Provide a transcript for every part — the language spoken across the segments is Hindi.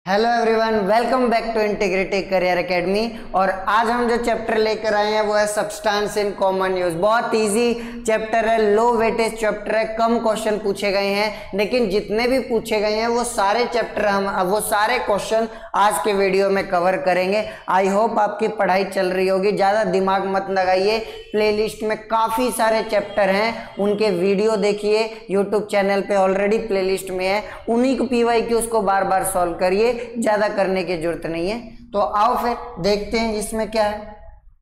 Hello everyone, welcome back to integrity career academy. और आज हम जो चैप्टर लेकर आए हैं वो है सब्सटेंस इन कॉमन यूज। बहुत इजी चैप्टर है, लो वेटेज चैप्टर है, कम क्वेश्चन पूछे गए हैं, लेकिन जितने भी पूछे गए हैं वो सारे चैप्टर वो सारे क्वेश्चन आज के वीडियो में कवर करेंगे। आई होप आपकी पढ़ाई चल रही होगी, ज़्यादा दिमाग मत लगाइए। प्लेलिस्ट में काफ़ी सारे चैप्टर हैं, उनके वीडियो देखिए, यूट्यूब चैनल पे ऑलरेडी प्लेलिस्ट में है, उन्हीं को PYQ उसको बार बार सॉल्व करिए, ज्यादा करने की जरूरत नहीं है। तो आओ फिर देखते हैं इसमें क्या है।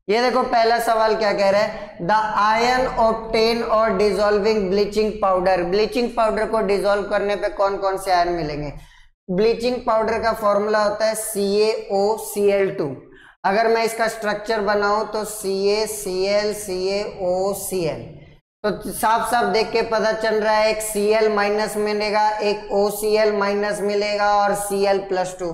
ये देखो पहला सवाल क्या कह रहा है, द आयन ऑब्टेन और dissolving bleaching powder. Bleaching powder को डिजोल्व करने पे कौन कौन से आयन मिलेंगे। ब्लीचिंग पाउडर का फॉर्मूला होता है CaOCl2। अगर मैं इसका स्ट्रक्चर बनाऊं तो CaCl CaOCl, तो साफ साफ देख के पता चल रहा है, एक Cl माइनस मिलेगा, एक OCl माइनस मिलेगा और Cl+2।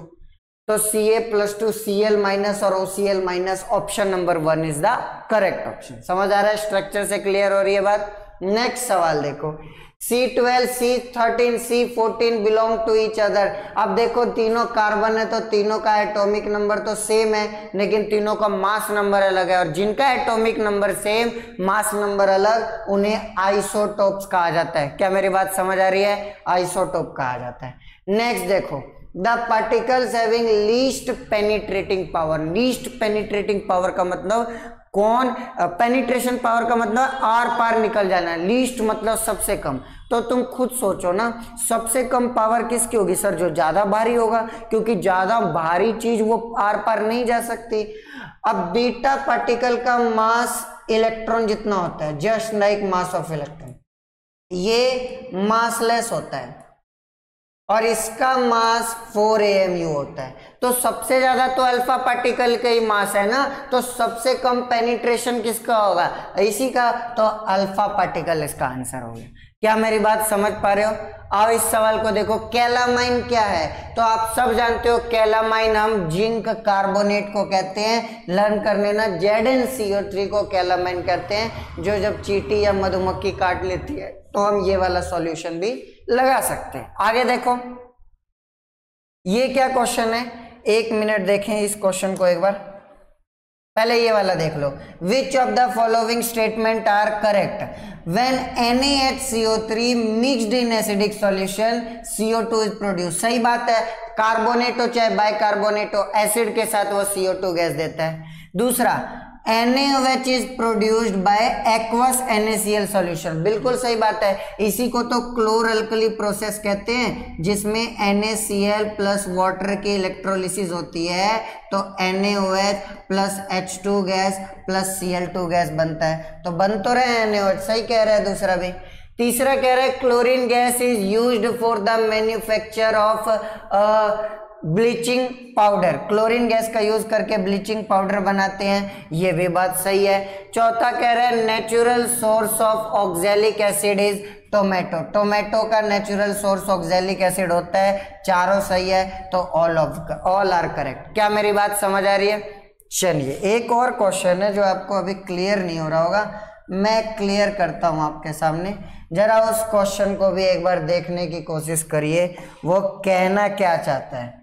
तो Ca+2 Cl माइनस और OCl minus, option number 1 is the correct option. समझ आ रहा है, स्ट्रक्चर से क्लियर हो रही है बात। नेक्स्ट सवाल देखो, C12 C13 C14 belong to each other. अब देखो तीनों कार्बन है तो तीनों का एटॉमिक नंबर तो सेम है, लेकिन तीनों का मास नंबर अलग है, और जिनका atomic number same mass number अलग उन्हें आइसोटोप्स कहा जाता है। क्या मेरी बात समझ आ रही है, आइसोटोप कहा जाता है। नेक्स्ट देखो, the particles having least penetrating power. Least penetrating power का मतलब कौन, पेनिट्रेशन पावर का मतलब आर पार निकल जाना, लीस्ट मतलब सबसे कम। तो तुम खुद सोचो ना, सबसे कम पावर किसकी होगी सर, जो ज्यादा भारी होगा, क्योंकि ज्यादा भारी चीज वो आर पार नहीं जा सकती। अब बीटा पार्टिकल का मास इलेक्ट्रॉन जितना होता है, just like mass of electron, ये मासलेस होता है और इसका मास 4 AMU होता है। तो सबसे ज्यादा तो अल्फा पार्टिकल का ही मास है ना, तो सबसे कम पेनिट्रेशन किसका होगा, इसी का, तो अल्फा पार्टिकल इसका आंसर हो गया। क्या मेरी बात समझ पा रहे हो। आओ इस सवाल को देखो, कैलामाइन क्या है। तो आप सब जानते हो कैलामाइन हम जिंक कार्बोनेट को कहते हैं। लर्न कर लेना, ZnCO3 को कैलामाइन कहते हैं। जो जब चींटी या मधुमक्खी काट लेती है तो हम ये वाला सॉल्यूशन भी लगा सकते हैं। आगे देखो, ये क्या क्वेश्चन है, 1 मिनट देखें इस क्वेश्चन को एक बार। पहले ये वाला देख लो, which of the following statement are correct. When NaHCO3 mixed in acidic solution CO2 is produce. सही बात है, कार्बोनेट हो चाहे बाइकार्बोनेट हो, एसिड के साथ वो CO2 गैस देता है। दूसरा, NaOH is produced by aqueous NaCl solution. बिल्कुल सही बात है, इसी को तो क्लोर अल्कली प्रोसेस कहते हैं, जिसमें NaCl प्लस वाटर की इलेक्ट्रोलिसिस होती है, तो NaOH plus H2 gas plus Cl2 gas बनता है। तो बन तो रहे NaOH, सही कह रहा है दूसरा भी। तीसरा कह रहा है chlorine gas is used for the manufacture of bleaching powder. Chlorine gas का यूज करके ब्लीचिंग पाउडर बनाते हैं, ये भी बात सही है। चौथा कह रहा है natural source of oxalic acid is tomato. Tomato का नेचुरल सोर्स ऑक्सैलिक एसिड होता है। चारों सही है, तो ऑल आर करेक्ट। क्या मेरी बात समझ आ रही है। चलिए एक और क्वेश्चन है जो आपको अभी क्लियर नहीं हो रहा होगा, मैं क्लियर करता हूं आपके सामने। जरा उस क्वेश्चन को भी एक बार देखने की कोशिश करिए, वो कहना क्या चाहता है।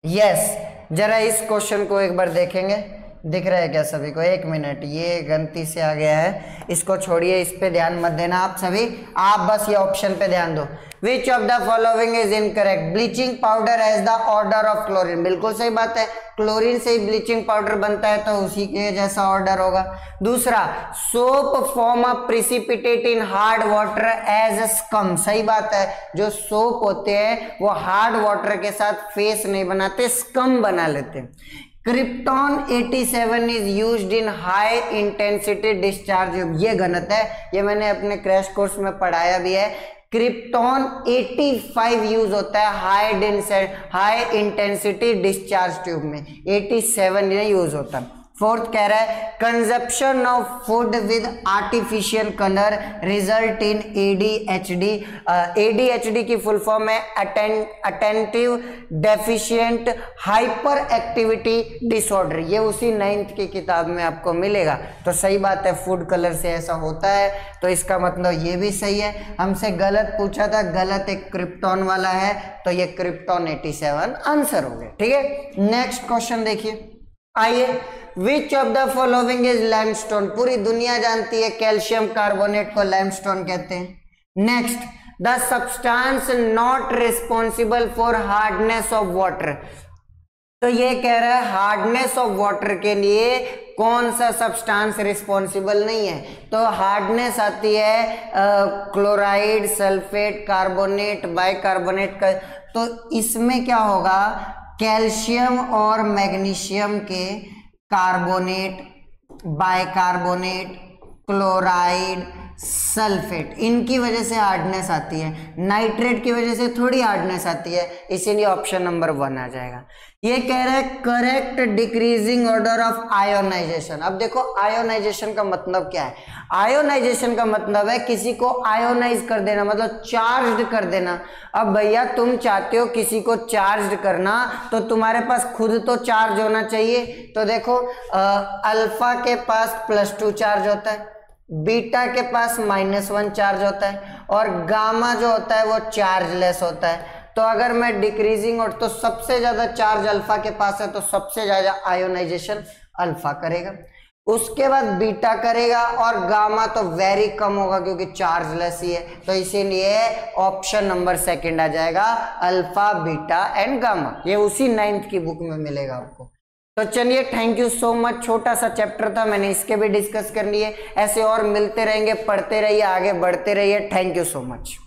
यस, जरा इस क्वेश्चन को एक बार देखेंगे, दिख रहा है क्या सभी को। 1 मिनट, ये गलती से आ गया है, इसको छोड़िए, इस पे ध्यान मत देना आप सभी, आप बस ये ऑप्शन पे ध्यान दो। विच of the following is incorrect. Bleaching powder has the order of chlorine. बिल्कुल सही बात है, क्लोरीन से ही ब्लीचिंग पाउडर बनता है, तो उसी के जैसा ऑर्डर होगा। दूसरा, soap form a precipitate in hard water as scum. सही बात है, जो सोप होते हैं वो हार्ड वाटर के साथ फेस नहीं बनाते, स्कम बना लेते हैं। Krypton 87 is used in high intensity discharge. ये गलत है, ये मैंने अपने क्रैश कोर्स में पढ़ाया भी है। क्रिप्टॉन 85 यूज होता है हाई इंटेंसिटी डिस्चार्ज ट्यूब में, 87 नहीं यूज होता। फोर्थ कह रहा है consumption of food with artificial colour result in ADHD। ADHD की फुल फॉर्म है attentive deficient hyper activity disorder. ये उसी 9th की किताब में आपको मिलेगा। तो सही बात है, फूड कलर से ऐसा होता है, तो इसका मतलब ये भी सही है। हमसे गलत पूछा था, गलत एक क्रिप्टॉन वाला है, तो ये क्रिप्टॉन 87 आंसर हो गया। ठीक है, नेक्स्ट क्वेश्चन देखिए। आइए, विच of the following is limestone. पूरी दुनिया जानती है कैल्शियम कार्बोनेट को लाइमस्टोन कहते हैं। Next, the substance not responsible for hardness of water. तो ये कह रहा है हार्डनेस ऑफ वाटर के लिए कौन सा सब्सटेंस रिस्पॉन्सिबल नहीं है। तो हार्डनेस आती है क्लोराइड, सल्फेट, कार्बोनेट, बाइकार्बोनेट का। तो इसमें क्या होगा, कैल्शियम और मैग्नीशियम के कार्बोनेट, बाइकार्बोनेट, क्लोराइड, सल्फेट, इनकी वजह से हार्डनेस आती है। नाइट्रेट की वजह से थोड़ी हार्डनेस आती है, इसीलिए ऑप्शन नंबर 1 आ जाएगा। ये कह रहा है correct decreasing order of ionisation. अब देखो आयोनाइजेशन का मतलब क्या है। आयोनाइजेशन का मतलब है किसी को आयोनाइज कर देना, मतलब चार्ज कर देना। अब भैया तुम चाहते हो किसी को चार्ज करना, तो तुम्हारे पास खुद तो चार्ज होना चाहिए। तो देखो अल्फा के पास +2 चार्ज होता है, बीटा के पास -1 चार्ज होता है, और गामा जो होता है वो चार्जलेस होता है। तो अगर मैं डिक्रीजिंग और तो सबसे ज्यादा चार्ज अल्फा के पास है, तो सबसे ज्यादा आयोनाइजेशन अल्फा करेगा, उसके बाद बीटा करेगा, और गामा तो वेरी कम होगा क्योंकि चार्जलेस ही है। तो इसीलिए ऑप्शन नंबर 2 आ जाएगा, अल्फा, बीटा एंड गामा। ये उसी 9th की बुक में मिलेगा आपको। तो चलिए, थैंक यू सो मच। छोटा सा चैप्टर था, मैंने इसके भी डिस्कस कर लिए। ऐसे और मिलते रहेंगे, पढ़ते रहिए, आगे बढ़ते रहिए। Thank you so much.